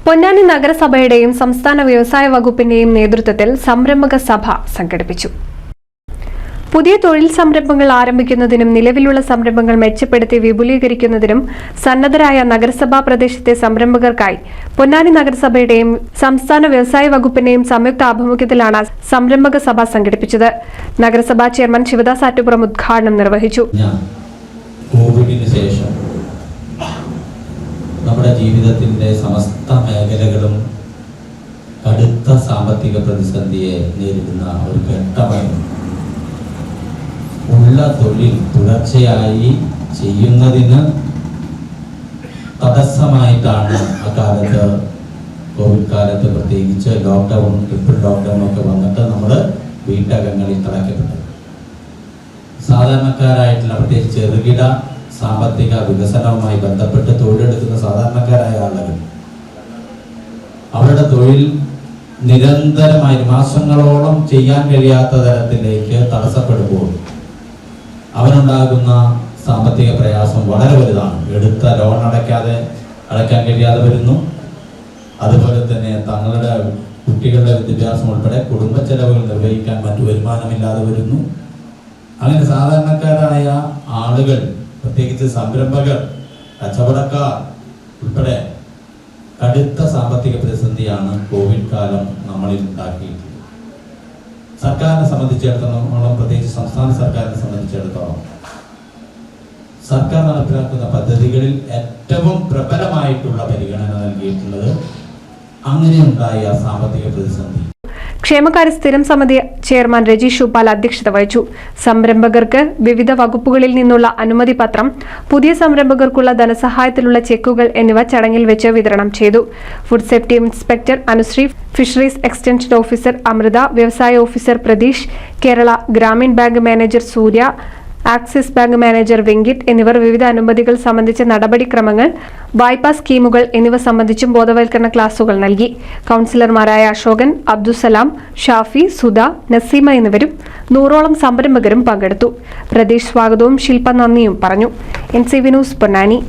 പൊന്നാനി നഗരസഭയുടെയും സംസ്ഥാന വ്യവസായ വകുപ്പിന്റെയും നേതൃത്വത്തിൽ സംരംഭക സഭ സംഘടിപ്പിച്ചു. പുതിയ തൊഴിൽ സംരംഭങ്ങൾ ആരംഭിക്കുന്നതിനും നിലവിലുള്ള സംരംഭങ്ങൾ മെച്ചപ്പെടുത്തി വിപുലീകരിക്കുന്നതിനും സന്നദ്ധരായ നഗരസഭാ പ്രദേശത്തെ സംരംഭകർക്കായി പൊന്നാനി നഗരസഭയുടെയും സംസ്ഥാന വ്യവസായ വകുപ്പിന്റെയും സംയുക്ത ആഭിമുഖ്യത്തിലാണ് സംരംഭക സഭ സംഘടിപ്പിച്ചത്. നഗരസഭാ ചെയർമാൻ ശിവദാസ് ആറ്റുപുറം ഉദ്ഘാടനം നിർവഹിച്ചു. കോവിഡിന് ശേഷം നമ്മുടെ ജീവിതത്തിന്റെ സമസ്ത മേഖലകളും കടുത്ത സാമ്പത്തിക പ്രതിസന്ധിയെ നേരിടുന്ന ഒരു ഘട്ടമായിരുന്നു. ഉള്ള തൊഴിൽ തുടർച്ചയായി ചെയ്യുന്നതിന് തടസ്സമായിട്ടാണ് അക്കാലത്ത് കോവിഡ് കാലത്ത് പ്രത്യേകിച്ച് ലോക്ക്ഡൗൺ, ട്രിപ്പിൾ ലോക്ക്ഡൗൺ ഒക്കെ വന്നിട്ട് നമ്മൾ വീട്ടകങ്ങളിൽ തടക്കപ്പെട്ടത്. സാധാരണക്കാരായിട്ടുള്ള പ്രത്യേകിച്ച് ചെറുകിട സാമ്പത്തിക വികസനവുമായി ബന്ധപ്പെട്ട് തൊഴിലെടുക്കുന്ന സാധാരണക്കാരായ ആളുകൾ അവരുടെ തൊഴിൽ നിരന്തരമായി മാസങ്ങളോളം ചെയ്യാൻ കഴിയാത്ത തരത്തിലേക്ക് തടസ്സപ്പെടുമ്പോൾ അവനുണ്ടാകുന്ന സാമ്പത്തിക പ്രയാസം വളരെ വലുതാണ്. എടുത്ത ലോൺ അടയ്ക്കാൻ കഴിയാതെ വരുന്നു. അതുപോലെ തന്നെ തങ്ങളുടെ കുട്ടികളുടെ വിദ്യാഭ്യാസം ഉൾപ്പെടെ കുടുംബ ചെലവുകൾ നിർവഹിക്കാൻ മറ്റു വരുമാനമില്ലാതെ വരുന്നു. അങ്ങനെ സാധാരണക്കാരായ ആളുകൾ, പ്രത്യേകിച്ച് സംരംഭകർ, കച്ചവടക്കാർ ഉൾപ്പെടെ കടുത്ത സാമ്പത്തിക പ്രതിസന്ധിയാണ് കോവിഡ് കാലം നമ്മളിൽ ഉണ്ടാക്കിയിട്ടുള്ളത്. സർക്കാരിനെ സംബന്ധിച്ചിടത്തോളം, പ്രത്യേകിച്ച് സംസ്ഥാന സർക്കാരിനെ സംബന്ധിച്ചിടത്തോളം, സർക്കാർ നടപ്പിലാക്കുന്ന പദ്ധതികളിൽ ഏറ്റവും പ്രബലമായിട്ടുള്ള പരിഗണന നൽകിയിട്ടുള്ളത് അങ്ങനെയുണ്ടായ സാമ്പത്തിക പ്രതിസന്ധി. ക്ഷേമകാര്യ സ്ഥിരം സമിതി ചെയർമാൻ രജീഷ് ഉപ്പാൽ അധ്യക്ഷത വഹിച്ചു. സംരംഭകർക്ക് വിവിധ വകുപ്പുകളിൽ നിന്നുള്ള അനുമതി പത്രം, പുതിയ സംരംഭകർക്കുള്ള ധനസഹായത്തിലുള്ള ചെക്കുകൾ എന്നിവ ചടങ്ങിൽ വെച്ച് വിതരണം ചെയ്തു. Food safety inspector Anushree, fisheries extension officer Amrutha, വ്യവസായ officer Pratheesh, Kerala Gramin bank manager Surya, Axis bank manager Venkit എന്നിവർ വിവിധ അനുമതികൾ സംബന്ധിച്ച നടപടിക്രമങ്ങൾ, വായ്പാ സ്കീമുകൾ എന്നിവ സംബന്ധിച്ചും ബോധവൽക്കരണ ക്ലാസുകൾ നൽകി. കൗൺസിലർമാരായ അശോകൻ, അബ്ദുസലാം, ഷാഫി, സുധ, നസീമ എന്നിവരും 100ഓളം സംരംഭകരും പങ്കെടുത്തു. പ്രതീഷ് സ്വാഗതവും ശില്പ നന്ദിയും പറഞ്ഞു. NCV news Ponnani.